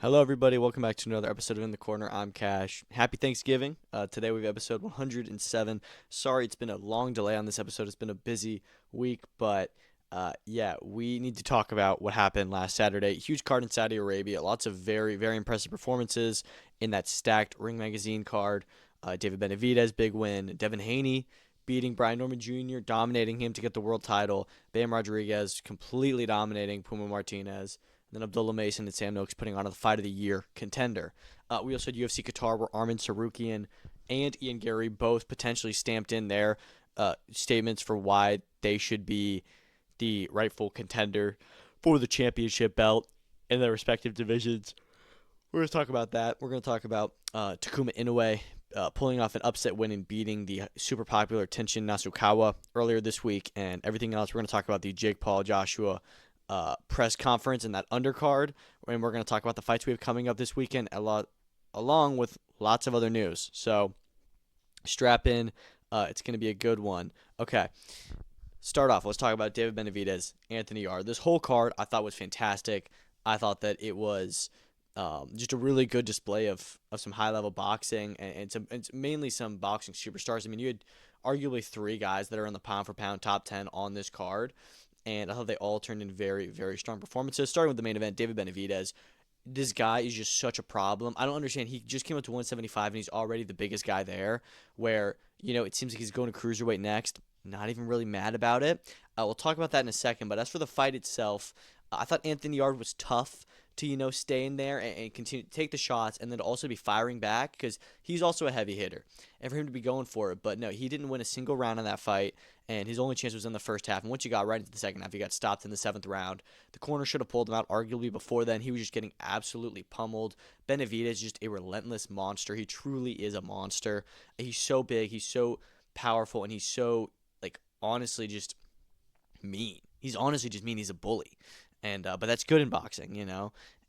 Hello, everybody. Welcome back to another episode of In the Corner. I'm Cash. Happy Thanksgiving. Today we have episode 107. Sorry, it's been a long delay on this episode. It's been a busy week, but yeah, we need to talk about what happened last Saturday. Huge card in Saudi Arabia. Lots of very, very impressive performances in that stacked Ring Magazine card. David Benavidez, big win. Devin Haney beating Brian Norman Jr., dominating him to get the world title. Bam Rodriguez completely dominating Puma Martinez. Then Abdullah Mason and Sam Noakes putting on a fight of the year contender. We also had UFC Qatar where Arman Tsarukyan and Ian Garry both potentially stamped in their statements for why they should be the rightful contender for the championship belt in their respective divisions. We're going to talk about that. We're going to talk about Takuma Inoue pulling off an upset win and beating the super popular Tenshin Nasukawa earlier this week, and everything else. We're going to talk about the Jake Paul Joshua press conference and that undercard, and we're going to talk about the fights we have coming up this weekend along with lots of other news. So strap in. It's going to be a good one. Okay. Start off. Let's talk about David Benavidez, Anthony Yarde. This whole card I thought was fantastic. I thought that it was just a really good display of some high-level boxing and mainly some boxing superstars. I mean, you had arguably three guys that are in the pound-for-pound top 10 on this card, and I thought they all turned in very, very strong performances. Starting with the main event, David Benavidez. This guy is just such a problem. I don't understand. He just came up to 175, and he's already the biggest guy there, where, it seems like he's going to cruiserweight next. Not even really mad about it. We'll talk about that in a second, but as for the fight itself, I thought Anthony Yarde was tough to, stay in there and continue to take the shots and then also be firing back because he's also a heavy hitter. And for him to be going for it, but no, he didn't win a single round in that fight, and his only chance was in the first half. And once you got right into the second half, he got stopped in the seventh round. The corner should have pulled him out arguably before then. He was just getting absolutely pummeled. Benavidez is just a relentless monster. He truly is a monster. He's so big, he's so powerful, and he's so, honestly just mean. He's honestly just mean. He's a bully. And but that's good in boxing.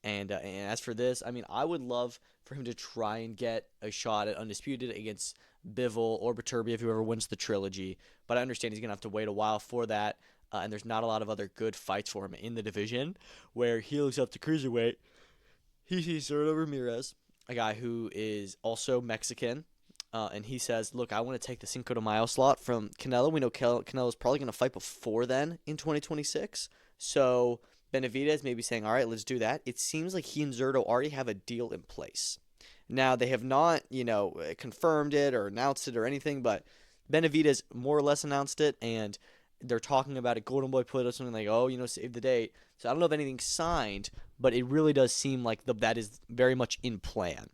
And as for this, I mean, I would love for him to try and get a shot at Undisputed against Bivol or Beterbiev, whoever wins the trilogy. But I understand he's going to have to wait a while for that. And there's not a lot of other good fights for him in the division. Where he looks up to cruiserweight, he sees Zurdo Ramirez, a guy who is also Mexican. And he says, look, I want to take the Cinco de Mayo slot from Canelo. We know Canelo's probably going to fight before then in 2026. So Benavidez may be saying, all right, let's do that. It seems like he and Zurdo already have a deal in place. Now, they have not, confirmed it or announced it or anything, but Benavidez more or less announced it, and they're talking about it. Golden Boy put up something like, save the date. So I don't know if anything's signed, but it really does seem like that is very much in plan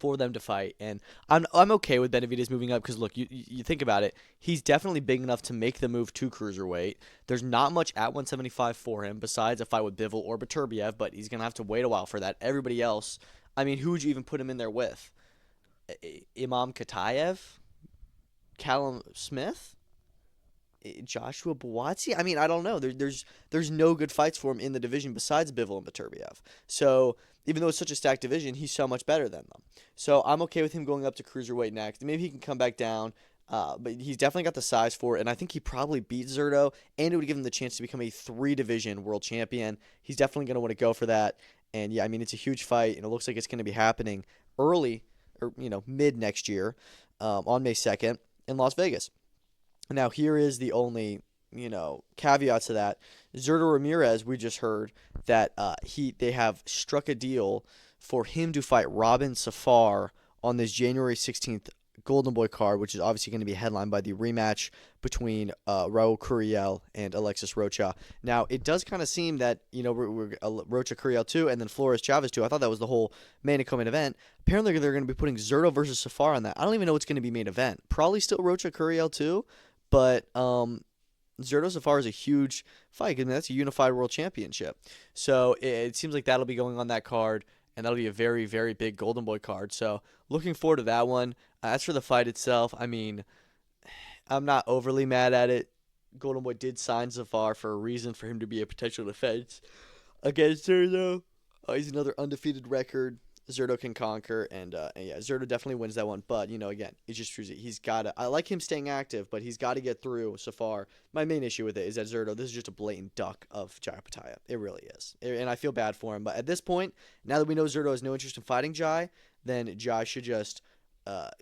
for them to fight. And I'm okay with Benavidez moving up because, look, you think about it. He's definitely big enough to make the move to cruiserweight. There's not much at 175 for him besides a fight with Bivol or Beterbiev, but he's going to have to wait a while for that. Everybody else, I mean, who would you even put him in there with? Imam Katayev? Callum Smith? Joshua Buatsi? I mean, I don't know. There's no good fights for him in the division besides Bivol and Beterbiev. So even though it's such a stacked division, he's so much better than them. So I'm okay with him going up to cruiserweight next. Maybe he can come back down, but he's definitely got the size for it, and I think he probably beat Zurdo, and it would give him the chance to become a three-division world champion. He's definitely going to want to go for that. And yeah, I mean, it's a huge fight, and it looks like it's going to be happening early or mid next year on May 2nd in Las Vegas. Now, here is the only, caveat to that. Zurdo Ramirez, we just heard that they have struck a deal for him to fight Robin Safar on this January 16th Golden Boy card, which is obviously going to be headlined by the rematch between Raul Curiel and Alexis Rocha. Now, it does kind of seem that, we're Rocha Curiel 2 and then Flores Chavez 2. I thought that was the whole main and co-main event. Apparently, they're going to be putting Zurdo versus Safar on that. I don't even know what's going to be main event. Probably still Rocha Curiel 2, but Zurdo Safar is a huge fight. I mean, that's a unified world championship. So it seems like that'll be going on that card, and that'll be a very, very big Golden Boy card. So looking forward to that one. As for the fight itself, I mean, I'm not overly mad at it. Golden Boy did sign Zafar for a reason, for him to be a potential defense against Zurdo. He's another undefeated record. Zurdo can conquer, and yeah, Zurdo definitely wins that one. But again, it's just true. He's got to. I like him staying active, but he's got to get through. So far, my main issue with it is that Zurdo. This is just a blatant duck of Jai Opetaia. It really is, and I feel bad for him. But at this point, now that we know Zurdo has no interest in fighting Jai, then Jai should just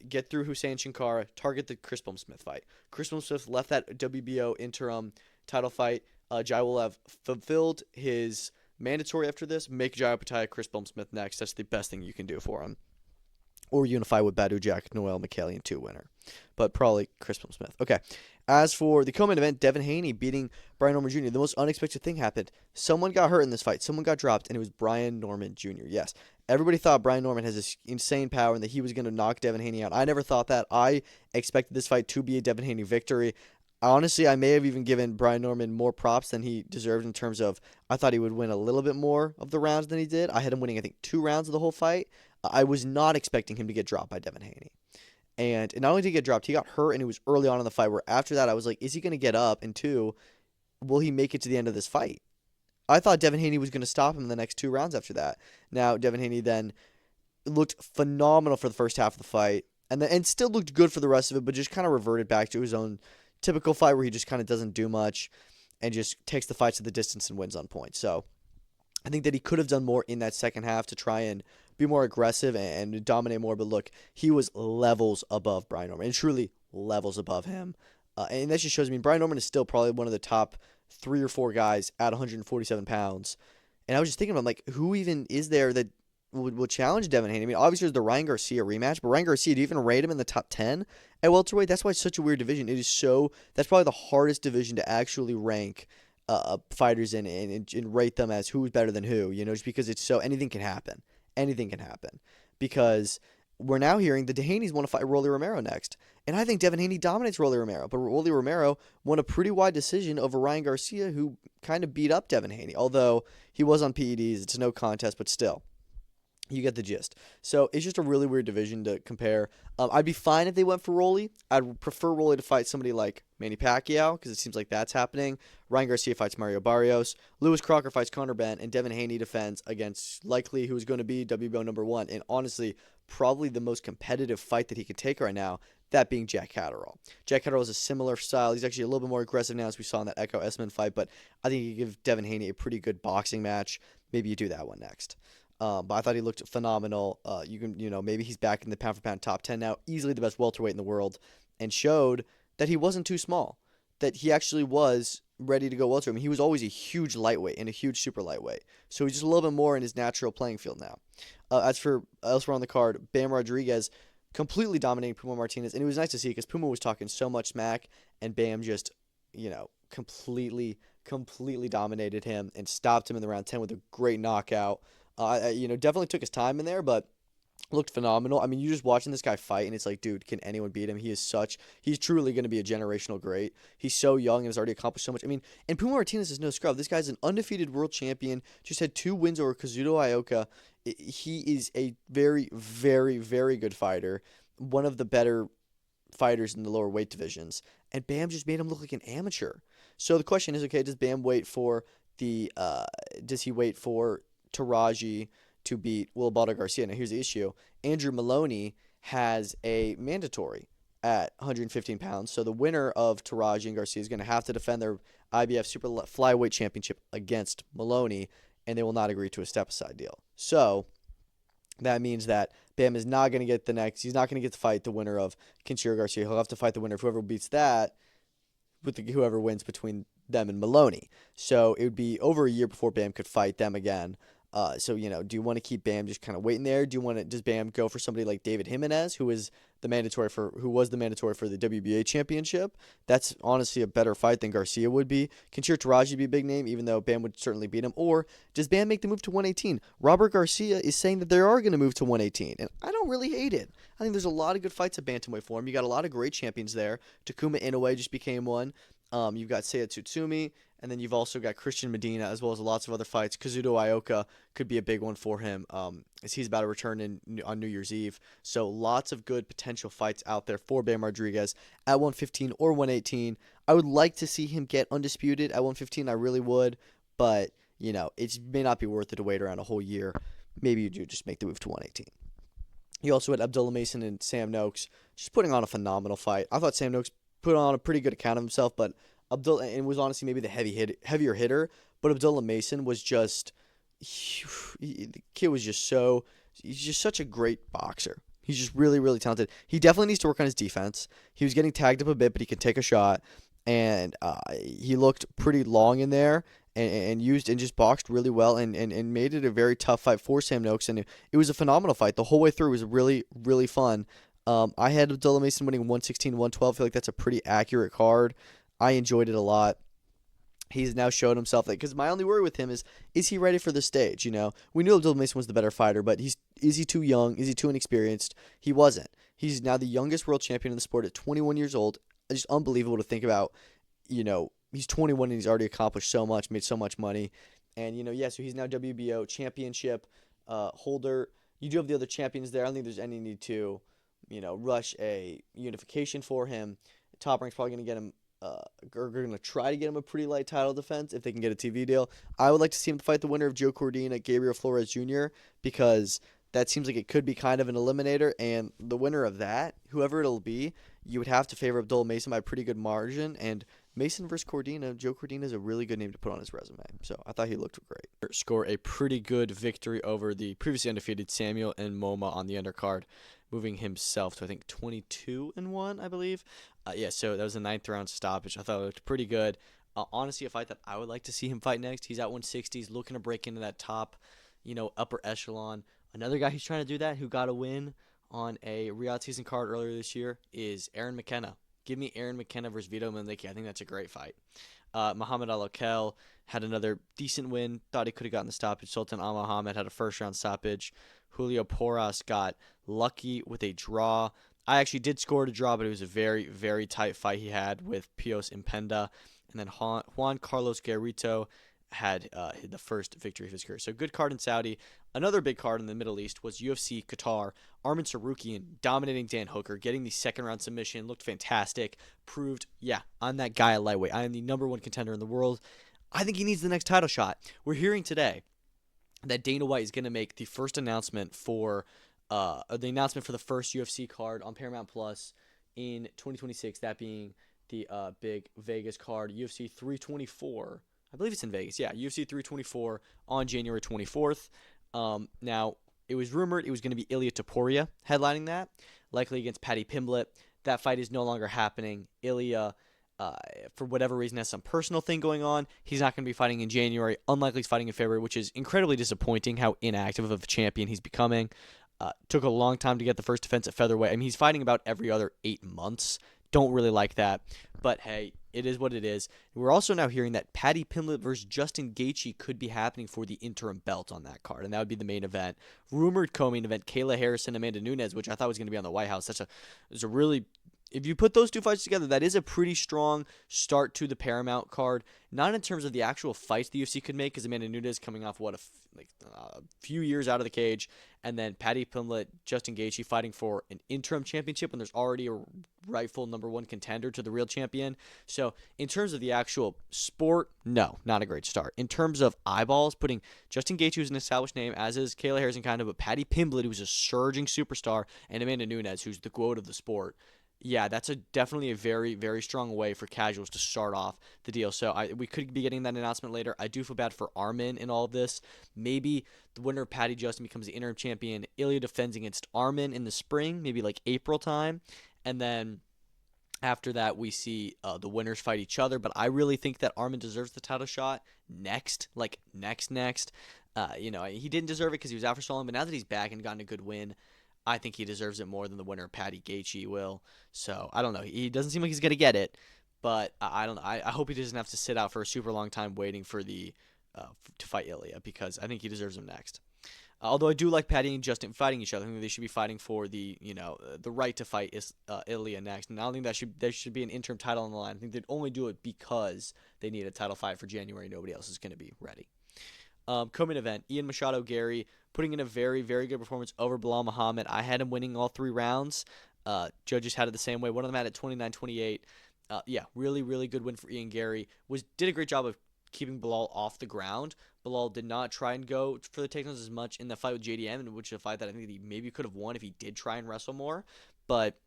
get through Hussein Shinkara, target the Chris Bumsmith fight. Chris Bumsmith left that WBO interim title fight. Jai will have fulfilled his mandatory after this. Make Jai Opetaia Chris Bumsmith next. That's the best thing you can do for him. Or unify with Badu Jack, Noel Mikhalian 2 winner. But probably Chris Bumsmith. Okay. As for the co-main event, Devin Haney beating Brian Norman Jr., the most unexpected thing happened. Someone got hurt in this fight. Someone got dropped, and it was Brian Norman Jr. Yes. Everybody thought Brian Norman has this insane power and that he was going to knock Devin Haney out. I never thought that. I expected this fight to be a Devin Haney victory. Honestly, I may have even given Brian Norman more props than he deserved in terms of I thought he would win a little bit more of the rounds than he did. I had him winning, I think, 2 rounds of the whole fight. I was not expecting him to get dropped by Devin Haney. And not only did he get dropped, he got hurt, and it was early on in the fight where after that I was like, is he going to get up? And 2, will he make it to the end of this fight? I thought Devin Haney was going to stop him in the next 2 rounds after that. Now, Devin Haney then looked phenomenal for the first half of the fight and still looked good for the rest of it, but just kind of reverted back to his own typical fight where he just kind of doesn't do much and just takes the fights to the distance and wins on points. So I think that he could have done more in that second half to try and be more aggressive and dominate more. But look, he was levels above Brian Norman, and truly levels above him. And that just shows me Brian Norman is still probably one of the top 3 or 4 guys at 147 pounds. And I was just thinking, I'm like, who even is there that will challenge Devin Haney? I mean, obviously there's the Ryan Garcia rematch, but Ryan Garcia, do you even rate him in the top 10 at welterweight? That's why it's such a weird division. That's probably the hardest division to actually rank fighters in and rate them as who's better than who, just because it's so, anything can happen. Anything can happen. Because we're now hearing that Haney's want to fight Rolly Romero next. And I think Devin Haney dominates Rolly Romero. But Rolly Romero won a pretty wide decision over Ryan Garcia, who kind of beat up Devin Haney. Although he was on PEDs, it's no contest, but still. You get the gist. So it's just a really weird division to compare. I'd be fine if they went for Rolly. I'd prefer Rolly to fight somebody like Manny Pacquiao because it seems like that's happening. Ryan Garcia fights Mario Barrios. Lewis Crocker fights Conor Benn. And Devin Haney defends against likely who's going to be WBO number 1. And honestly, probably the most competitive fight that he can take right now, that being Jack Catterall. Jack Catterall is a similar style. He's actually a little bit more aggressive now as we saw in that Echo Esman fight. But I think you give Devin Haney a pretty good boxing match. Maybe you do that one next. But I thought he looked phenomenal. Maybe he's back in the pound-for-pound top 10 now, easily the best welterweight in the world, and showed that he wasn't too small, that he actually was ready to go welterweight. I mean, he was always a huge lightweight and a huge super lightweight, so he's just a little bit more in his natural playing field now. As for elsewhere on the card, Bam Rodriguez completely dominating Puma Martinez, and it was nice to see because Puma was talking so much smack, and Bam just, completely dominated him and stopped him in the round 10 with a great knockout. Definitely took his time in there, but looked phenomenal. I mean, you're just watching this guy fight, and it's like, dude, can anyone beat him? He's truly going to be a generational great. He's so young and has already accomplished so much. I mean, and Puma Martinez is no scrub. This guy's an undefeated world champion, just had 2 wins over Kazuto Ioka. He is a very, very, very good fighter, one of the better fighters in the lower weight divisions, and Bam just made him look like an amateur. So the question is, okay, does Bam wait for Taraji to beat Wilbaldo Garcia? Now, here's the issue. Andrew Maloney has a mandatory at 115 pounds, so the winner of Taraji and Garcia is going to have to defend their IBF Super Flyweight Championship against Maloney, and they will not agree to a step-aside deal. So that means that Bam is not going to get he's not going to get to fight the winner of Kenshiro Garcia. He'll have to fight the winner of whoever beats that with whoever wins between them and Maloney. So it would be over a year before Bam could fight them again. Do you want to keep Bam just kind of waiting there? Does Bam go for somebody like David Jimenez, who was the mandatory for the WBA championship? That's honestly a better fight than Garcia would be. Can Taraji be a big name, even though Bam would certainly beat him? Or does Bam make the move to 118? Robert Garcia is saying that they are going to move to 118, and I don't really hate it. I think there's a lot of good fights at bantamweight for him. You got a lot of great champions there. Takuma Inoue just became one. You've got Seiya Tsutsumi, and then you've also got Christian Medina, as well as lots of other fights. Kazuto Ioka could be a big one for him, as he's about to return on New Year's Eve. So lots of good potential fights out there for Bam Rodriguez at 115 or 118. I would like to see him get undisputed at 115. I really would, but it may not be worth it to wait around a whole year. maybe you do just make the move to 118. You also had Abdullah Mason and Sam Noakes just putting on a phenomenal fight. I thought Sam Noakes put on a pretty good account of himself, but Abdullah and was honestly maybe the heavier hitter. But Abdullah Mason was just the kid was just he's just such a great boxer. He's just really, really talented. He definitely needs to work on his defense. He was getting tagged up a bit, but he can take a shot. And he looked pretty long in there and used and just boxed really well and made it a very tough fight for Sam Noakes. And it was a phenomenal fight. The whole way through was really, really fun. I had Abdullah Mason winning 116, 112. I feel like that's a pretty accurate card. I enjoyed it a lot. He's now showed himself that, because my only worry with him is he ready for the stage? We knew Abdullah Mason was the better fighter, but is he too young? Is he too inexperienced? He wasn't. He's now the youngest world champion in the sport at 21 years old. It's just unbelievable to think about. He's 21 and he's already accomplished so much, made so much money, and so he's now WBO championship holder. You do have the other champions there. I don't think there's any need to, rush a unification for him. Top Rank's probably going to get him. Are going to try to get him a pretty light title defense if they can get a TV deal. I would like to see him fight the winner of Joe Cordina, Gabriel Flores Jr., because that seems like it could be kind of an eliminator, and the winner of that, whoever it'll be, you would have to favor Abdullah Mason by a pretty good margin, and Mason versus Cordina, Joe Cordina is a really good name to put on his resume, so I thought he looked great. Score a pretty good victory over the previously undefeated Samuel and MoMA on the undercard, moving himself to, I think, 22-1, I believe. So that was a 9th round stoppage. I thought it looked pretty good. Honestly, a fight that I would like to see him fight next. He's at 160. He's looking to break into that top, upper echelon. Another guy who's trying to do that, who got a win on a Riyadh season card earlier this year, is Aaron McKenna. Give me Aaron McKenna versus Vito Mendicki. I think that's a great fight. Muhammad Al-Akel had another decent win. Thought he could have gotten the stoppage. Sultan Al-Muhammad had a first-round stoppage. Julio Porras got lucky with a draw. I actually did score to draw, but it was a very, very tight fight he had with Pios Impenda. And then Juan Carlos Guerrito had the first victory of his career. So good card in Saudi. Another big card in the Middle East was UFC Qatar. Arman Tsarukyan dominating Dan Hooker, getting the second-round submission. Looked fantastic. Proved, I'm that guy at lightweight. I am the number one contender in the world. I think he needs the next title shot. We're hearing today that Dana White is going to make the first announcement for the first UFC card on Paramount Plus in 2026, that being the big Vegas card, UFC 324. I believe it's in Vegas. Yeah, UFC 324 on January 24th. Now, it was rumored it was going to be Ilia Topuria headlining that, likely against Paddy Pimblett. That fight is no longer happening. Ilia, for whatever reason, has some personal thing going on. He's not going to be fighting in January. Unlikely he's fighting in February, which is incredibly disappointing how inactive of a champion he's becoming. Took a long time to get the first defense at featherweight. I mean, he's fighting about every other 8 months. Don't really like that. But, hey, it is what it is. We're also now hearing that Paddy Pimblett versus Justin Gaethje could be happening for the interim belt on that card, and that would be the main event. Rumored co-main event, Kayla Harrison, Amanda Nunes, which I thought was going to be on the White House. It's a really... If you put those two fights together, that is a pretty strong start to the Paramount card. Not in terms of the actual fights the UFC could make, because Amanda Nunes coming off, a few years out of the cage, and then Paddy Pimblett, Justin Gaethje fighting for an interim championship when there's already a rightful number one contender to the real champion. So in terms of the actual sport, no, not a great start. In terms of eyeballs, putting Justin Gaethje, who's an established name, as is Kayla Harrison kind of, but Paddy Pimblett, who's a surging superstar, and Amanda Nunes, who's the GOAT of the sport. Yeah, that's definitely a very, very strong way for casuals to start off the deal. So we could be getting that announcement later. I do feel bad for Arman in all of this. Maybe the winner of Paddy Justin becomes the interim champion. Ilya defends against Arman in the spring, maybe like April time. And then after that, we see the winners fight each other. But I really think that Arman deserves the title shot next. He didn't deserve it because he was out for so long. But now that he's back and gotten a good win, I think he deserves it more than the winner, Paddy Gaethje, will. So, I don't know. He doesn't seem like he's going to get it, but I don't know. I hope he doesn't have to sit out for a super long time waiting for to fight Ilya, because I think he deserves him next. Although I do like Paddy and Justin fighting each other. I think they should be fighting for the right to fight Ilya next. And I don't think there should be an interim title on the line. I think they'd only do it because they need a title fight for January. Nobody else is going to be ready. Co-main event, Ian Garry putting in a very, very good performance over Bilal Muhammad. I had him winning all 3 rounds. Judges had it the same way. One of them had it 29-28. Really, really good win for Ian Garry. Did a great job of keeping Bilal off the ground, Bilal did not try and go for the takedowns as much in the fight with JDM, which is a fight that I think he maybe could have won if he did try and wrestle more. But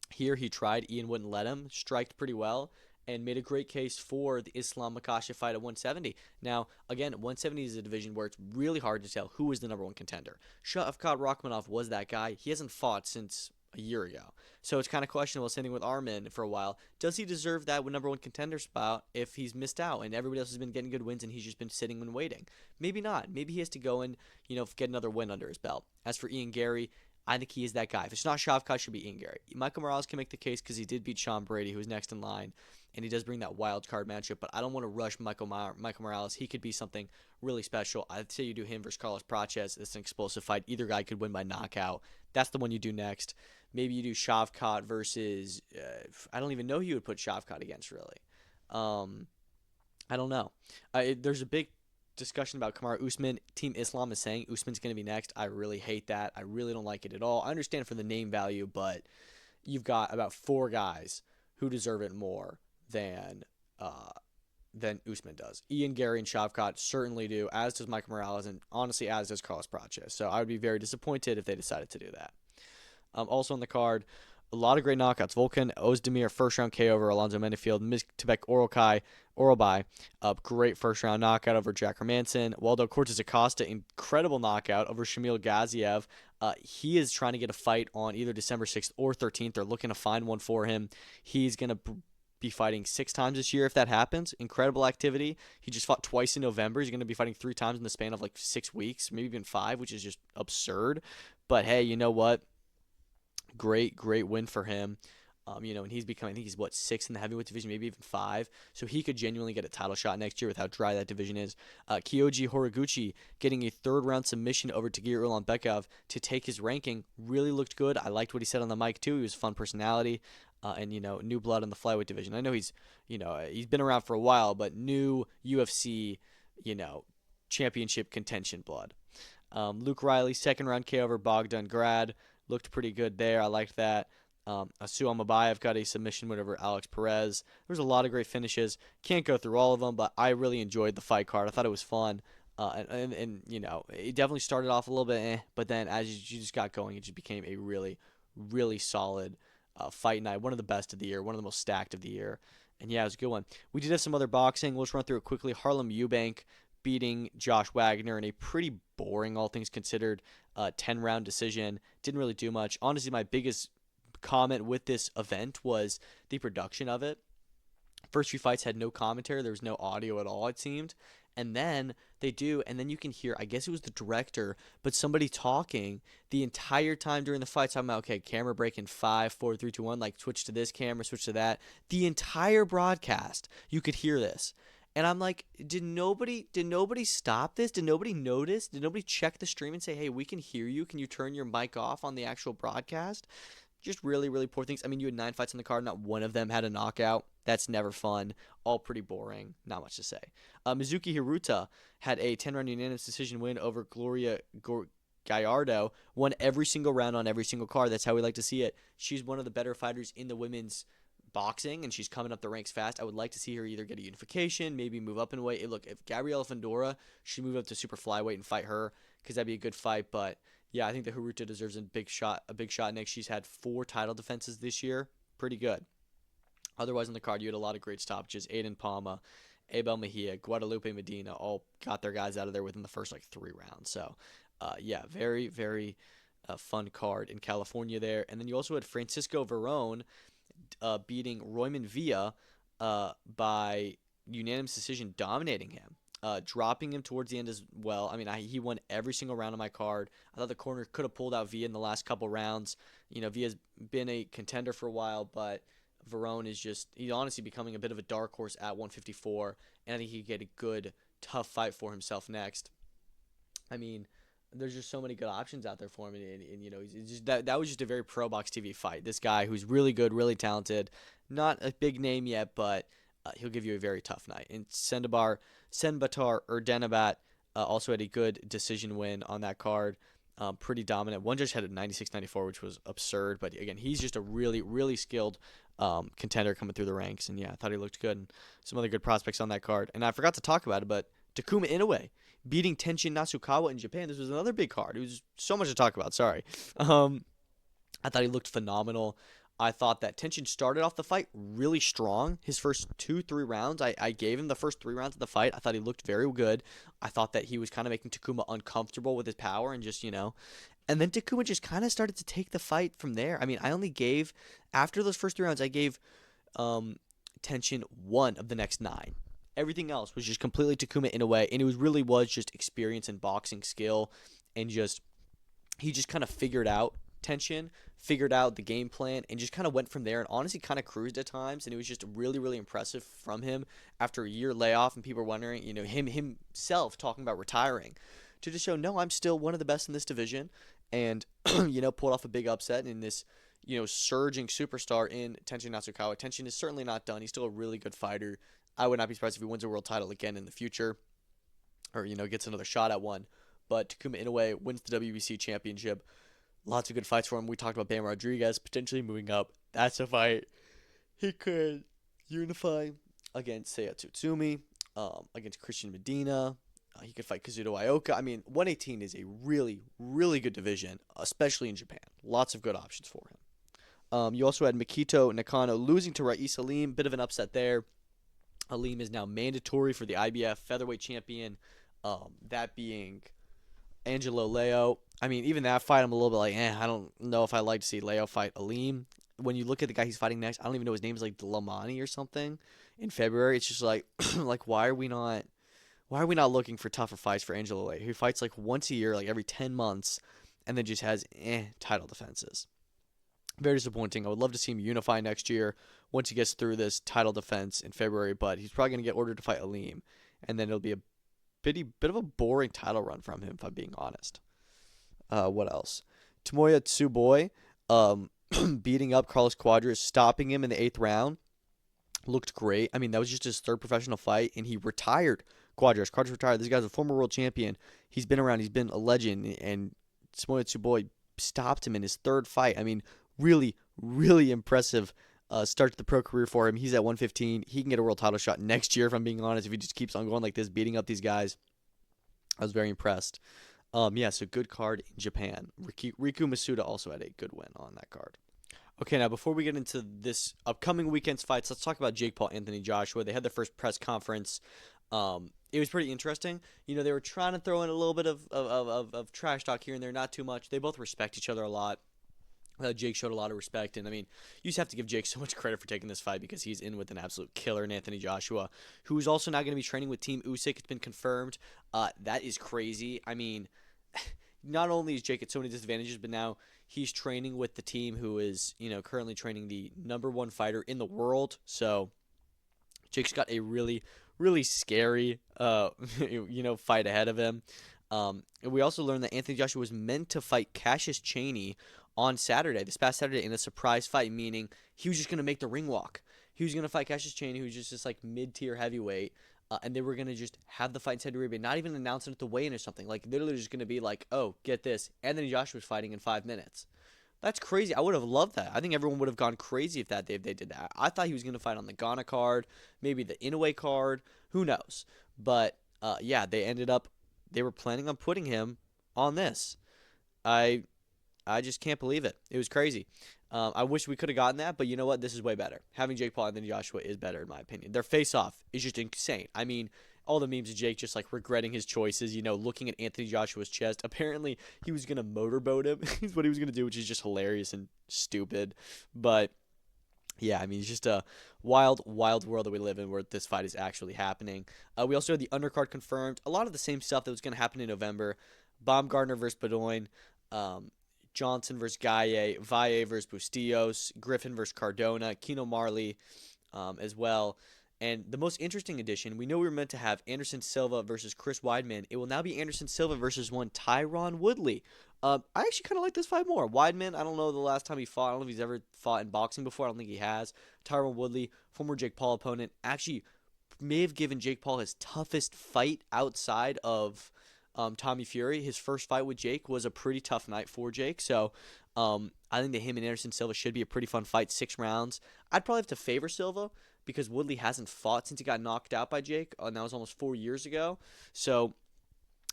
here he tried. Ian wouldn't let him. Striked pretty well and made a great case for the Islam Makhachev fight at 170. Now, again, 170 is a division where it's really hard to tell who is the number one contender. Shavkat Rakhmonov was that guy. He hasn't fought since a year ago. So it's kind of questionable, sitting with Arman for a while. Does he deserve that number one contender spot if he's missed out and everybody else has been getting good wins and he's just been sitting and waiting? Maybe not. Maybe he has to go and, get another win under his belt. As for Ian Garry, I think he is that guy. If it's not Shavkat, it should be Ian Garry. Michael Morales can make the case because he did beat Sean Brady, who was next in line, and he does bring that wild card matchup. But I don't want to rush Michael Morales. He could be something really special. I'd say you do him versus Carlos Praches. It's an explosive fight. Either guy could win by knockout. That's the one you do next. Maybe you do Shavkat versus I don't even know who you would put Shavkat against, really. I don't know. There's a big discussion about Kamaru Usman. Team Islam is saying Usman's going to be next. I really hate that. I really don't like it at all. I understand for the name value, but you've got about 4 guys who deserve it more than Usman does. Ian Garry and Shavkat certainly do, as does Michael Morales, and honestly, as does Carlos Praches. So I would be very disappointed if they decided to do that. Also on the card, a lot of great knockouts. Volkan Ozdemir, first-round KO over Alonzo Menifield. Miztebek Orobai, great first-round knockout over Jack Hermanson. Waldo Cortez Acosta, incredible knockout over Shamil Gaziev. He is trying to get a fight on either December 6th or 13th. They're looking to find one for him. He's going to be fighting 6 times this year if that happens. Incredible activity. He just fought twice in November. He's going to be fighting 3 times in the span of like 6 weeks, maybe even 5, which is just absurd. But hey, you know what? Great win for him. And he's becoming, I think he's 6th in the heavyweight division, maybe even 5. So he could genuinely get a title shot next year with how dry that division is. Kyoji Horiguchi getting a 3rd-round submission over Tagir Ulanbekov to take his ranking. Really looked good. I liked what he said on the mic too. He was a fun personality. And new blood in the flyweight division. I know he's been around for a while, but new UFC, championship contention blood. Luke Riley, 2nd-round KO over Bogdan Grad. Looked pretty good there. I liked that. Asu Amabayev got a submission win over Alex Perez. There's a lot of great finishes. Can't go through all of them, but I really enjoyed the fight card. I thought it was fun. And it definitely started off a little bit but then as you just got going, it just became a really, really solid fight night. One of the best of the year. One of the most stacked of the year. And yeah, it was a good one. We did have some other boxing. We'll just run through it quickly. Harlem Eubank beating Josh Wagner in a pretty boring, all things considered, 10-round decision. Didn't really do much. Honestly, my biggest comment with this event was the production of it. First few fights had no commentary. There was no audio at all, it seemed. And then they do, and then you can hear, I guess it was the director, but somebody talking the entire time during the fight, talking about, okay, camera break in 5, 4, 3, 2, 1, like switch to this camera, switch to that. The entire broadcast, you could hear this. And I'm like, did nobody stop this? Did nobody notice? Did nobody check the stream and say, hey, we can hear you. Can you turn your mic off on the actual broadcast? Just really, really poor things. I mean, you had 9 fights on the card. Not one of them had a knockout. That's never fun. All pretty boring. Not much to say. Mizuki Hiruta had a 10-round unanimous decision win over Gloria Gallardo. Won every single round on every single card. That's how we like to see it. She's one of the better fighters in the women's boxing, and she's coming up the ranks fast. I would like to see her either get a unification, maybe move up in weight. Hey, look, if Gabriela Fundora should move up to super flyweight and fight her, because that'd be a good fight. But yeah, I think that Hiruta deserves a big shot next. She's had 4 title defenses this year. Pretty good. Otherwise on the card, you had a lot of great stoppages. Aiden Palma, Abel Mejia, Guadalupe Medina all got their guys out of there within the first 3 rounds. So yeah, very, very fun card in California there. And then you also had Francisco Verón beating Royman Villa by unanimous decision, dominating him, dropping him towards the end as well. I mean, he won every single round of my card. I thought the corner could have pulled out Villa in the last couple rounds. Villa's been a contender for a while, but Verón is he's honestly becoming a bit of a dark horse at 154, and I think he could get a good, tough fight for himself next. I mean, there's just so many good options out there for him, and he's just, that was just a very pro box TV fight. This guy who's really good, really talented, not a big name yet, but he'll give you a very tough night. And Senbatar Erdenabat also had a good decision win on that card. Pretty dominant. One judge had a 96-94, which was absurd, but again, he's just a really, really skilled contender coming through the ranks, and yeah, I thought he looked good. And some other good prospects on that card. And I forgot to talk about it, but Takuma Inoue beating Tenshin Nasukawa in Japan. This was another big card. It was so much to talk about. Sorry. Um, I thought he looked phenomenal. I thought that Tenshin started off the fight really strong. His first 2, 3 rounds, I gave him the first 3 rounds of the fight. I thought he looked very good. I thought that he was kind of making Takuma uncomfortable with his power and just, and then Takuma just kind of started to take the fight from there. I mean, I only gave, after those first 3 rounds, I gave Tenshin 1 of the next 9. Everything else was just completely Takuma Inoue, and it was just experience and boxing skill, and just he just kind of figured out Tenshin, figured out the game plan, and just kind of went from there, and honestly kind of cruised at times, and it was just really, really impressive from him after a year layoff, and people were wondering, him himself talking about retiring, to just show, no, I'm still one of the best in this division, and, pulled off a big upset in this, surging superstar in Tenshin Nasukawa. Tenshin is certainly not done. He's still a really good fighter. I would not be surprised if he wins a world title again in the future, or, gets another shot at one. But Takuma Inoue wins the WBC championship. Lots of good fights for him. We talked about Bam Rodriguez potentially moving up. That's a fight he could unify against Seiya Tsutsumi, against Christian Medina. He could fight Kazuto Ioka. I mean, 118 is a really, really good division, especially in Japan. Lots of good options for him. You also had Mikito Nakano losing to Rais Halim. Bit of an upset there. Halim is now mandatory for the IBF featherweight champion. That being Angelo Leo. I mean, even that fight, I'm a little bit like, I don't know if I like to see Leo fight Halim. When you look at the guy he's fighting next, I don't even know his name is like Delamani or something. In February, it's just like, like why are we not looking for tougher fights for Angelo Leo? He fights like once a year, like every 10 months, and then just has title defenses. Very disappointing. I would love to see him unify next year once he gets through this title defense in February, but he's probably going to get ordered to fight Halim, and then it'll be a bit of a boring title run from him, if I'm being honest. What else? Tomoya Tsuboi beating up Carlos Cuadras, stopping him in the 8th round. Looked great. I mean, that was just his 3rd professional fight, and he retired Cuadras. Cuadras retired. This guy's a former world champion. He's been around. He's been a legend, and Tomoya Tsuboi stopped him in his 3rd fight. I mean, really, really impressive start to the pro career for him. He's at 115. He can get a world title shot next year, if I'm being honest, if he just keeps on going like this, beating up these guys. I was very impressed. So good card in Japan. Riku Masuda also had a good win on that card. Okay, now before we get into this upcoming weekend's fights, let's talk about Jake Paul, Anthony Joshua. They had their first press conference. It was pretty interesting. They were trying to throw in a little bit of trash talk here and there, not too much. They both respect each other a lot. Jake showed a lot of respect, and I mean, you just have to give Jake so much credit for taking this fight because he's in with an absolute killer in Anthony Joshua, who's also not going to be training with Team Usyk. It's been confirmed. That is crazy. I mean, not only is Jake at so many disadvantages, but now he's training with the team who is, currently training the #1 fighter in the world. So Jake's got a really, really scary, fight ahead of him. And we also learned that Anthony Joshua was meant to fight Cassius Chaney on Saturday, this past Saturday, in a surprise fight, meaning he was just going to make the ring walk. He was going to fight Cassius Chaney, who's just this like mid-tier heavyweight, and they were going to just have the fight in Saudi Arabia, not even announce it at the weigh-in or something. Like, literally just going to be like, oh, get this, Anthony Joshua's fighting in 5 minutes. That's crazy. I would have loved that. I think everyone would have gone crazy if they did that. I thought he was going to fight on the Ghana card, maybe the Inoue card, who knows. But, they were planning on putting him on this. I just can't believe it. It was crazy. I wish we could have gotten that, but you know what? This is way better. Having Jake Paul and Anthony Joshua is better, in my opinion. Their face-off is just insane. I mean, all the memes of Jake just like regretting his choices, looking at Anthony Joshua's chest. Apparently, he was going to motorboat him. Is what he was going to do, which is just hilarious and stupid. But yeah, I mean, it's just a wild, wild world that we live in where this fight is actually happening. We also had the undercard confirmed. A lot of the same stuff that was going to happen in November. Baumgartner versus Bedoin. Johnson versus Gaye, Valle versus Bustillos, Griffin versus Cardona, Keno Marley as well. And the most interesting addition, we know we were meant to have Anderson Silva versus Chris Weidman. It will now be Anderson Silva versus one Tyron Woodley. I actually kind of like this fight more. Weidman, I don't know the last time he fought. I don't know if he's ever fought in boxing before. I don't think he has. Tyron Woodley, former Jake Paul opponent, actually may have given Jake Paul his toughest fight outside of Tommy Fury. His first fight with Jake was a pretty tough night for Jake. So I think that him and Anderson Silva should be a pretty fun fight, 6 rounds. I'd probably have to favor Silva because Woodley hasn't fought since he got knocked out by Jake, and that was almost 4 years ago. So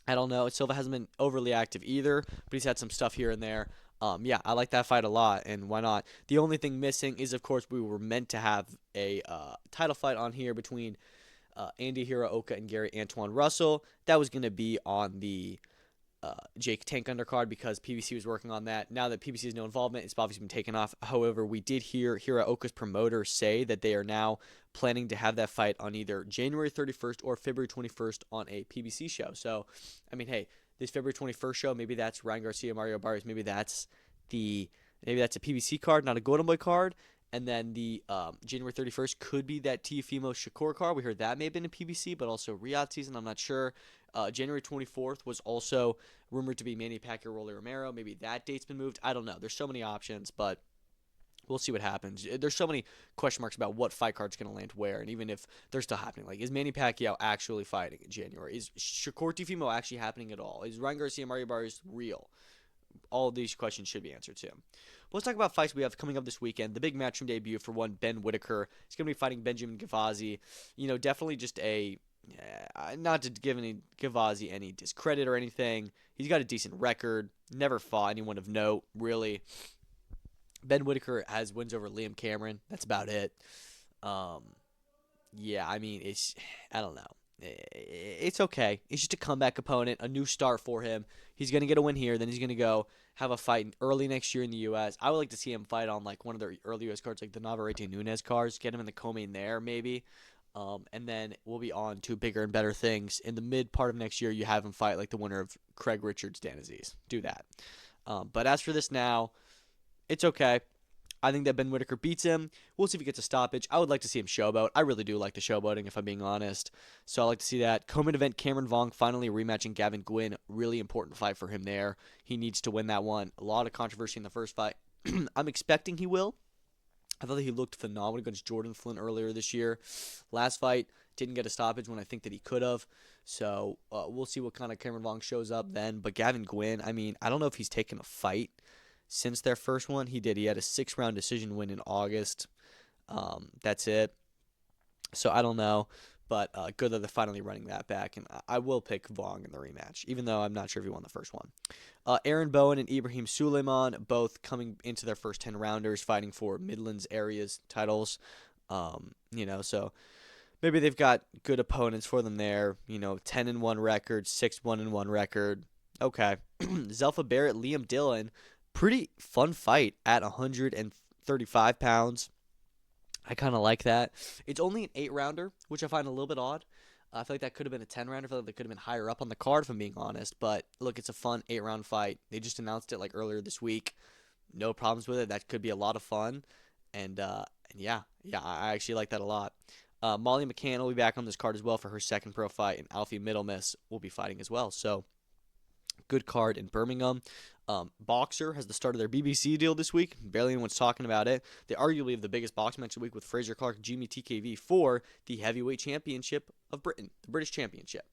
I don't know. Silva hasn't been overly active either, but he's had some stuff here and there. Yeah, I like that fight a lot, and why not? The only thing missing is, of course, we were meant to have a title fight on here between Andy Hiraoka and Gary Antoine Russell. That was going to be on the Jake Tank undercard because PBC was working on that. Now that PBC has no involvement, it's obviously been taken off. However, we did hear Hiraoka's promoter say that they are now planning to have that fight on either January 31st or February 21st on a PBC show. So, I mean, hey, this February 21st show, maybe that's Ryan Garcia, Mario Barrios, maybe that's a PBC card, not a Golden Boy card. And then the January 31st could be that Teofimo Shakur card. We heard that may have been a PBC, but also Riyadh season. I'm not sure. January 24th was also rumored to be Manny Pacquiao, Rolly Romero. Maybe that date's been moved. I don't know. There's so many options, but we'll see what happens. There's so many question marks about what fight card's going to land where, and even if they're still happening. Like, is Manny Pacquiao actually fighting in January? Is Shakur Teofimo actually happening at all? Is Ryan Garcia, Mario Barrios real? All of these questions should be answered too. But let's talk about fights we have coming up this weekend. The big Matchroom debut for one, Ben Whittaker. He's going to be fighting Benjamin Gavazi. Definitely just not to give Gavazi any discredit or anything. He's got a decent record. Never fought anyone of note, really. Ben Whittaker has wins over Liam Cameron. That's about it. I mean, I don't know. It's okay. It's just a comeback opponent, a new start for him. He's going to get a win here. Then he's going to go have a fight early next year in the U.S. I would like to see him fight on like one of the early U.S. cards, like the Navarrete Nunes cards. Get him in the co-main there, maybe. And then we'll be on to bigger and better things. In the mid part of next year, you have him fight like the winner of Craig Richards, Dan Aziz. Do that. But as for this now, it's okay. I think that Ben Whittaker beats him. We'll see if he gets a stoppage. I would like to see him showboat. I really do like the showboating, if I'm being honest. So I like to see that. Co-main event, Cameron Vong finally rematching Gavin Gwynn. Really important fight for him there. He needs to win that one. A lot of controversy in the first fight. I'm expecting he will. I thought that he looked phenomenal against Jordan Flynn earlier this year. Last fight, didn't get a stoppage when I think that he could have. So we'll see what kind of Cameron Vong shows up then. But Gavin Gwynn, I mean, I don't know if he's taken a fight since their first one. He did. He had a 6-round decision win in August. That's it. So I don't know. But good that they're finally running that back. And I will pick Vong in the rematch, even though I'm not sure if he won the first one. Aaron Bowen and Ibrahim Suleiman, both coming into their first 10 rounders, fighting for Midlands areas titles. So maybe they've got good opponents for them there. 10-1 record, 6-1-1 record. Okay. Zelfa Barrett, Liam Dillon. Pretty fun fight at 135 pounds. I kind of like that. It's only an 8-rounder, which I find a little bit odd. I feel like that could have been a 10-rounder. I feel like they could have been higher up on the card, if I'm being honest. But, look, it's a fun 8-round fight. They just announced it, like, earlier this week. No problems with it. That could be a lot of fun. And I actually like that a lot. Molly McCann will be back on this card as well for her second pro fight. And Alfie Middlemiss will be fighting as well. So, good card in Birmingham. Boxer has the start of their BBC deal this week. Barely anyone's talking about it. They arguably have the biggest boxing match of the week with Frazer Clarke, Jeamie TKV for the heavyweight championship of Britain, the British Championship.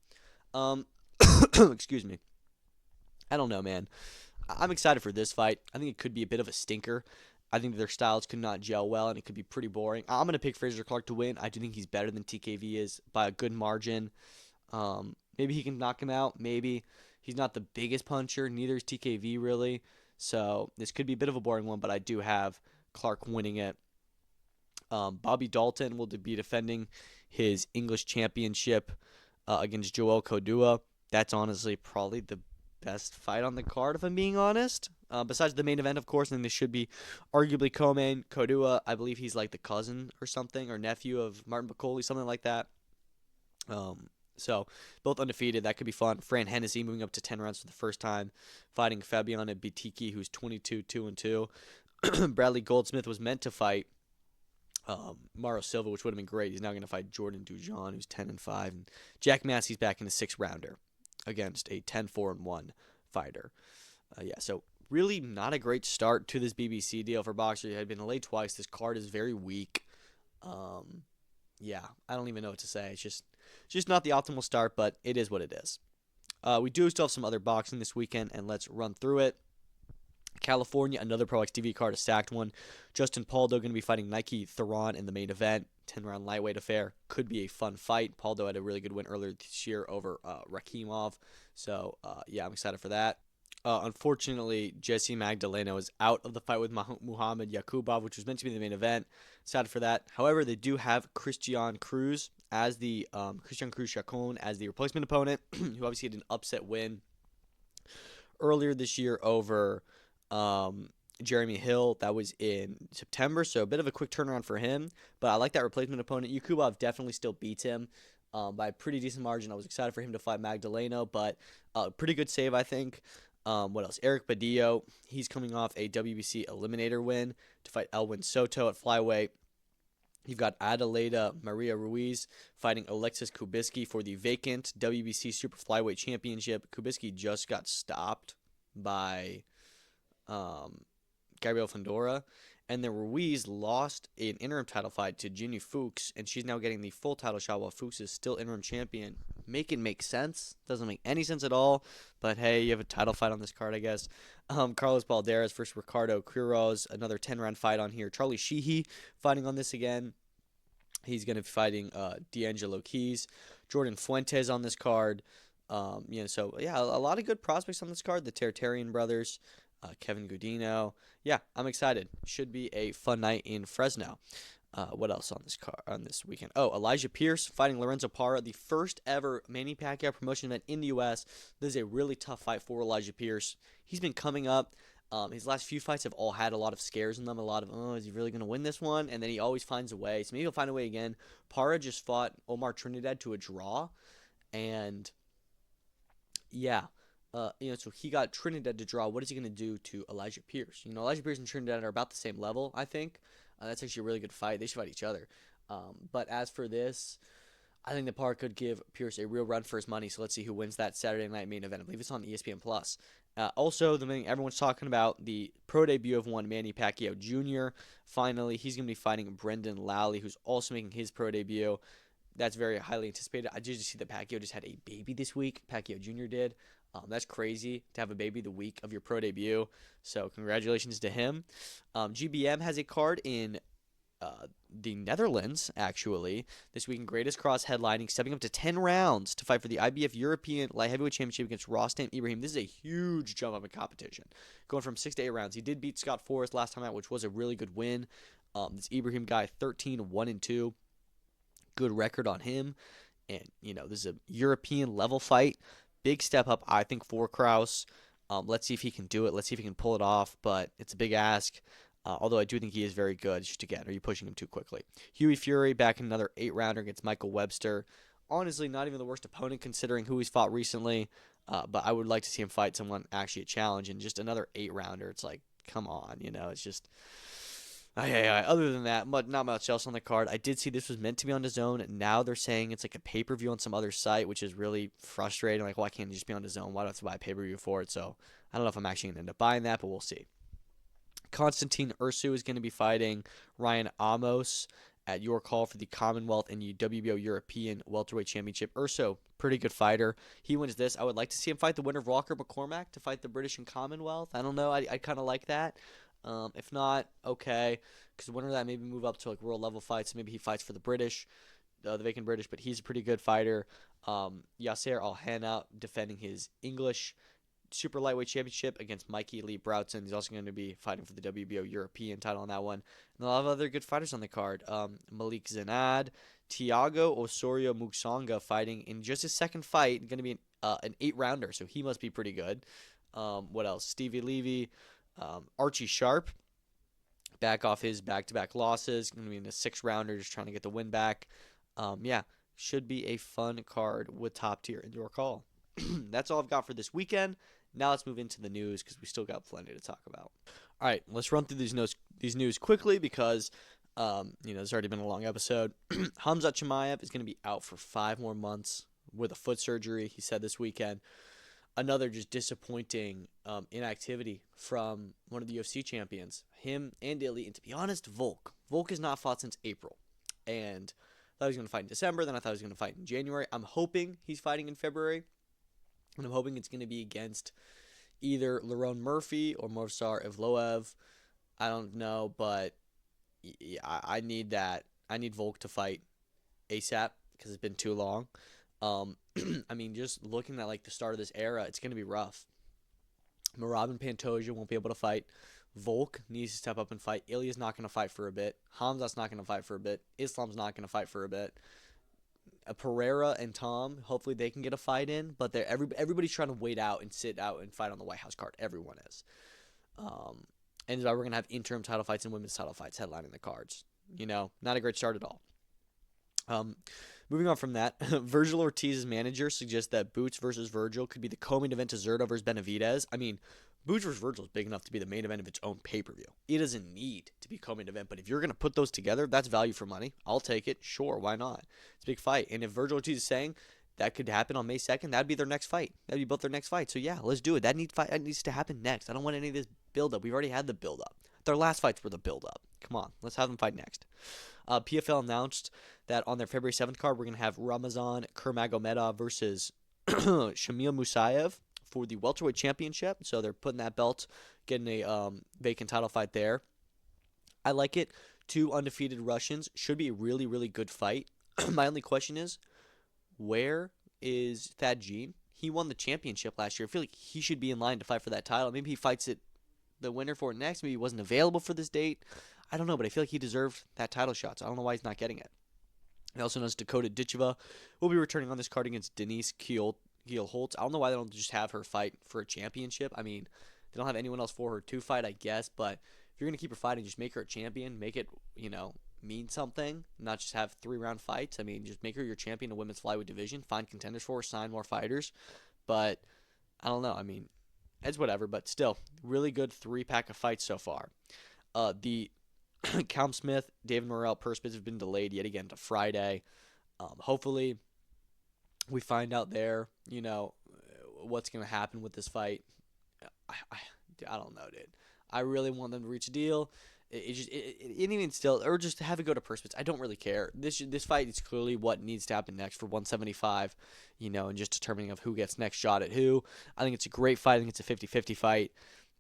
Excuse me. I don't know, man. I'm excited for this fight. I think it could be a bit of a stinker. I think their styles could not gel well, and it could be pretty boring. I'm going to pick Frazer Clarke to win. I do think he's better than TKV is by a good margin. Maybe he can knock him out. Maybe. He's not the biggest puncher. Neither is TKV, really. So this could be a bit of a boring one, but I do have Clark winning it. Bobby Dalton will be defending his English championship against Joel Kodua. That's honestly probably the best fight on the card, if I'm being honest. Besides the main event, of course, and this should be arguably co-main. Kodua, I believe he's like the cousin or something, or nephew of Martin Bacoli, something like that. So, both undefeated. That could be fun. Fran Hennessy moving up to 10 rounds for the first time, fighting Fabiana Bitiki, who's 22-2-2. Bradley Goldsmith was meant to fight Mauro Silva, which would have been great. He's now going to fight Jordan Dujon, who's 10-5. And Jack Massey's back in a 6-rounder against a 10-4-1 fighter. So really not a great start to this BBC deal for Boxer. He had been delayed twice. This card is very weak. I don't even know what to say. It's just not the optimal start, but it is what it is. We do still have some other boxing this weekend, and let's run through it. California, another Pro X TV card, a stacked one. Justin Paldo going to be fighting Nike Theron in the main event. 10-round lightweight affair. Could be a fun fight. Paldo had a really good win earlier this year over Rakimov. So, yeah, I'm excited for that. Unfortunately, Jesse Magdaleno is out of the fight with Muhammad Yakubov, which was meant to be the main event. Sad for that. However, they do have Christian Cruz as the Christian Cruz Chacon as the replacement opponent, who obviously had an upset win earlier this year over Jeremy Hill. That was in September, so a bit of a quick turnaround for him. But I like that replacement opponent. Yakubov definitely still beats him by a pretty decent margin. I was excited for him to fight Magdaleno, but pretty good save, I think. What else? Eric Badillo, he's coming off a WBC Eliminator win to fight Elwin Soto at flyweight. You've got Adelaida Maria Ruiz fighting Alexis Kubicki for the vacant WBC Super Flyweight Championship. Kubicki just got stopped by Gabriel Fundora. And then Ruiz lost an interim title fight to Ginny Fuchs, and she's now getting the full title shot while Fuchs is still interim champion. Make it make sense. Doesn't make any sense at all. But hey, you have a title fight on this card, I guess. Carlos Balderas versus Ricardo Quiroz, another 10-round fight on here. Charlie Sheehy fighting on this again. He's going to be fighting D'Angelo Keys. Jordan Fuentes on this card. So yeah, a lot of good prospects on this card. The Tartarian brothers, Kevin Gudino. Yeah, I'm excited. Should be a fun night in Fresno. What else on this weekend? Oh, Elijah Pierce fighting Lorenzo Parra, the first ever Manny Pacquiao promotion event in the U.S. This is a really tough fight for Elijah Pierce. He's been coming up. His last few fights have all had a lot of scares in them. A lot of, is he really going to win this one? And then he always finds a way. So maybe he'll find a way again. Parra just fought Omar Trinidad to a draw. And yeah. So he got Trinidad to draw. What is he going to do to Elijah Pierce? Elijah Pierce and Trinidad are about the same level, I think. That's actually a really good fight. They should fight each other. But as for this, I think the Parra could give Pierce a real run for his money. So let's see who wins that Saturday night main event. I believe it's on ESPN+. Also, the thing everyone's talking about, the pro debut of one Manny Pacquiao Jr. Finally, he's going to be fighting Brendan Lally, who's also making his pro debut. That's very highly anticipated. I just see that Pacquiao just had a baby this week. Pacquiao Jr. did. That's crazy to have a baby the week of your pro debut. So congratulations to him. GBM has a card in the Netherlands, actually, this week in Greatest Cross headlining, stepping up to 10 rounds to fight for the IBF European Light Heavyweight Championship against Rostam Ibrahim. This is a huge jump up in competition, going from 6 to 8 rounds. He did beat Scott Forrest last time out, which was a really good win. This Ibrahim guy, 13-1-2. Good record on him. And, this is a European level fight. Big step up, I think, for Kraus. Let's see if he can do it. Let's see if he can pull it off. But it's a big ask. Although I do think he is very good. Just again, are you pushing him too quickly? Huey Fury back in another 8-rounder against Michael Webster. Honestly, not even the worst opponent considering who he's fought recently. But I would like to see him fight someone actually a challenge. And just another 8-rounder. It's like, come on. It's just... Other than that, not much else on the card. I did see this was meant to be on DAZN. Now they're saying it's like a pay-per-view on some other site, which is really frustrating. Like, why can't it just be on DAZN? Why do I have to buy a pay-per-view for it? So I don't know if I'm actually going to end up buying that, but we'll see. Konstantin Ursu is going to be fighting Ryan Amos at York Hall for the Commonwealth and WBO European Welterweight Championship. Ursu, pretty good fighter. He wins this. I would like to see him fight the winner of Walker McCormack to fight the British and Commonwealth. I don't know. I kind of like that. If not, okay, because the winner of that maybe move up to like world level fights. Maybe he fights for the British, the vacant British, but he's a pretty good fighter. Yasser Al-Hannah defending his English Super Lightweight Championship against Mikey Lee Broughton. He's also going to be fighting for the WBO European title on that one. And a lot of other good fighters on the card. Malik Zanad, Tiago Osorio Mugsanga fighting in just his second fight. Going to be an 8-rounder, so he must be pretty good. What else? Stevie Levy. Archie Sharp, back off his back-to-back losses. Going to be in a 6-rounder, just trying to get the win back. Should be a fun card with top tier in York Hall. That's all I've got for this weekend. Now let's move into the news because we still got plenty to talk about. All right, let's run through these news quickly because it's already been a long episode. Khamzat Chimaev is going to be out for 5 more months with a foot surgery. He said this weekend. Another just disappointing inactivity from one of the UFC champions, him and Illy, and to be honest, Volk. Volk has not fought since April, and I thought he was going to fight in December, then I thought he was going to fight in January. I'm hoping he's fighting in February, and I'm hoping it's going to be against either Lerone Murphy or Movsar Evloev. I don't know, but I need that. I need Volk to fight ASAP because it's been too long. Um, I mean, just looking at like the start of this era, it's gonna be rough. Merab and Pantoja won't be able to fight. Volk needs to step up and fight. Ilya's not going to fight for a bit. Hamzat's not going to fight for a bit. Islam's not going to fight for a bit. Pereira and Tom, hopefully they can get a fight in, but everybody's trying to wait out and sit out and fight on the White House card. Everyone is. And we're going to have interim title fights and women's title fights headlining the cards. Not a great start at all. Moving on from that, Virgil Ortiz's manager suggests that Boots versus Virgil could be the co-main event to Zurdo versus Benavidez. I mean, Boots versus Virgil is big enough to be the main event of its own pay-per-view. It doesn't need to be co-main event, but if you're going to put those together, that's value for money. I'll take it. Sure, why not? It's a big fight. And if Virgil Ortiz is saying that could happen on May 2nd, that'd be their next fight. That'd be both their next fight. So yeah, let's do it. That needs to happen next. I don't want any of this build-up. We've already had the build-up. Their last fights were the build-up. Come on, let's have them fight next. PFL announced that on their February 7th card, we're going to have Ramazan Kurmagomedov versus Shamil Musayev for the welterweight championship. So they're putting that belt, getting a vacant title fight there. I like it. 2 undefeated Russians. Should be a really, really good fight. My only question is, where is Thad Jean? He won the championship last year. I feel like he should be in line to fight for that title. Maybe he fights it the winner for it next. Maybe he wasn't available for this date. I don't know, but I feel like he deserved that title shot, so I don't know why he's not getting it. He also knows Dakota Ditcheva will be returning on this card against Denise Kiel-Holtz. I don't know why they don't just have her fight for a championship. I mean, they don't have anyone else for her to fight, I guess, but if you're going to keep her fighting, just make her a champion. Make it, mean something, not just have 3-round fights. I mean, just make her your champion of women's flyweight division. Find contenders for her, sign more fighters. But I don't know. I mean, it's whatever, but still, really good 3-pack of fights so far. The Calm Smith, David Morrell purse bids have been delayed yet again to Friday. Hopefully, we find out there, what's going to happen with this fight. I don't know, dude. I really want them to reach a deal. Even still, or just have it go to purse bids. I don't really care. This fight is clearly what needs to happen next for 175, and just determining of who gets next shot at who. I think it's a great fight. I think it's a 50-50 fight.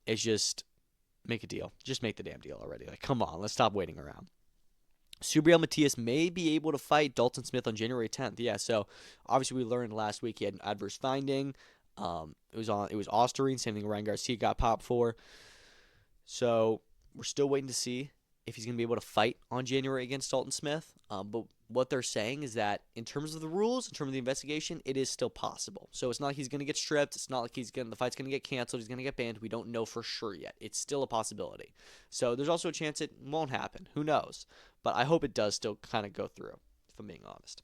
It's just make a deal. Just make the damn deal already. Like, come on, let's stop waiting around. Subriel Matias may be able to fight Dalton Smith on January 10th. Yeah, so obviously we learned last week he had an adverse finding. It was Osterine, same thing Ryan Garcia got popped for. So we're still waiting to see if he's going to be able to fight on January against Dalton Smith. But what they're saying is that in terms of the rules, in terms of the investigation, it is still possible. So it's not like he's going to get stripped. It's not like the fight's going to get canceled. He's going to get banned. We don't know for sure yet. It's still a possibility. So there's also a chance it won't happen. Who knows? But I hope it does still kind of go through, if I'm being honest.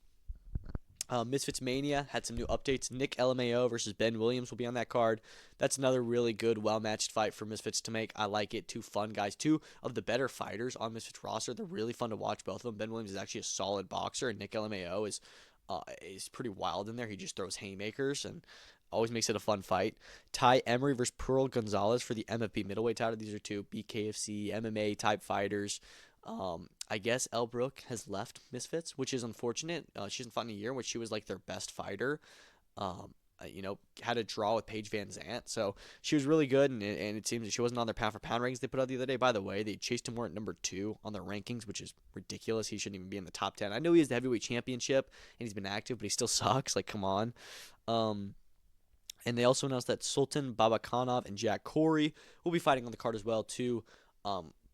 Misfits Mania had some new updates. Nick LMAO versus Ben Williams will be on that card. That's another really good, well-matched fight for Misfits to make. I like it. 2 fun guys. 2 of the better fighters on Misfits roster. They're really fun to watch, both of them. Ben Williams is actually a solid boxer, and Nick LMAO is pretty wild in there. He just throws haymakers and always makes it a fun fight. Ty Emery versus Pearl Gonzalez for the MFB middleweight title. These are 2 BKFC MMA type fighters. I guess Elle Brooke has left Misfits, which is unfortunate. She hasn't fought in a year, which she was like their best fighter. Had a draw with Paige Van Zant, so she was really good, and it seems that she wasn't on their pound for pound rankings they put out the other day. By the way, they chased him more at number 2 on their rankings, which is ridiculous. He shouldn't even be in the top 10. I know he has the heavyweight championship and he's been active, but he still sucks. Like, come on. And they also announced that Sultan Babakanov and Jack Corey will be fighting on the card as well, too.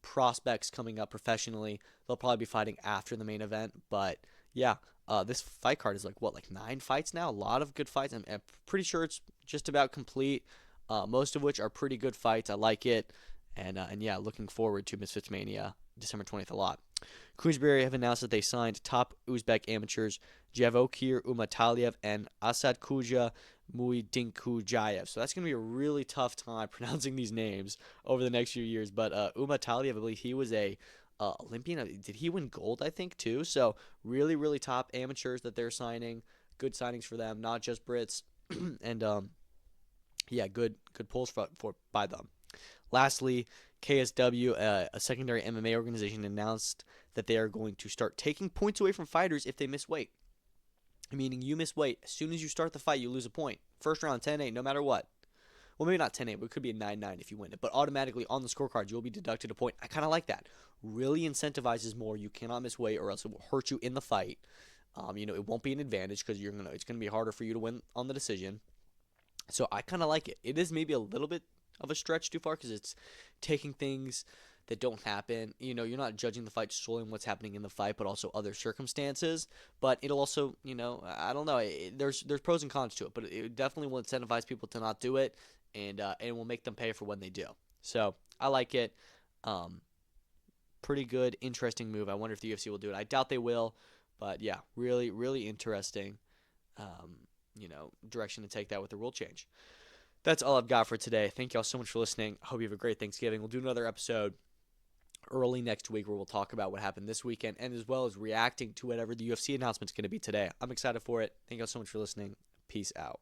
Prospects coming up professionally. They'll probably be fighting after the main event, but yeah, this fight card is like 9 fights now. A lot of good fights. I'm pretty sure it's just about complete. Most of which are pretty good fights. I like it, and yeah, looking forward to Misfits Mania December 20th a lot. Queensberry have announced that they signed top Uzbek amateurs Javokir Umataliev and Asad Kuja Muidinkujayev. So that's going to be a really tough time pronouncing these names over the next few years. But Umataliev, I believe he was a Olympian. Did he win gold, I think, too? So really, really top amateurs that they're signing. Good signings for them, not just Brits. And, yeah, good pulls by them. Lastly, KSW, a secondary MMA organization, announced that they are going to start taking points away from fighters if they miss weight. Meaning you miss weight. As soon as you start the fight, you lose a point. First round, 10-8, no matter what. Well, maybe not 10-8, but it could be a 9-9 if you win it. But automatically on the scorecard, you'll be deducted a point. I kind of like that. Really incentivizes more. You cannot miss weight, or else it will hurt you in the fight. It won't be an advantage because it's gonna be harder for you to win on the decision. So I kind of like it. It is maybe a little bit of a stretch too far because it's taking things that don't happen. You're not judging the fight solely on what's happening in the fight, but also other circumstances. But it'll also, I don't know. There's pros and cons to it, but it definitely will incentivize people to not do it, and will make them pay for when they do. So I like it. Pretty good, interesting move. I wonder if the UFC will do it. I doubt they will, but yeah, really, really interesting. Direction to take that with the rule change. That's all I've got for today. Thank y'all so much for listening. I hope you have a great Thanksgiving. We'll do another episode early next week where we'll talk about what happened this weekend and as well as reacting to whatever the UFC announcement's going to be today. I'm excited for it. Thank y'all so much for listening. Peace out.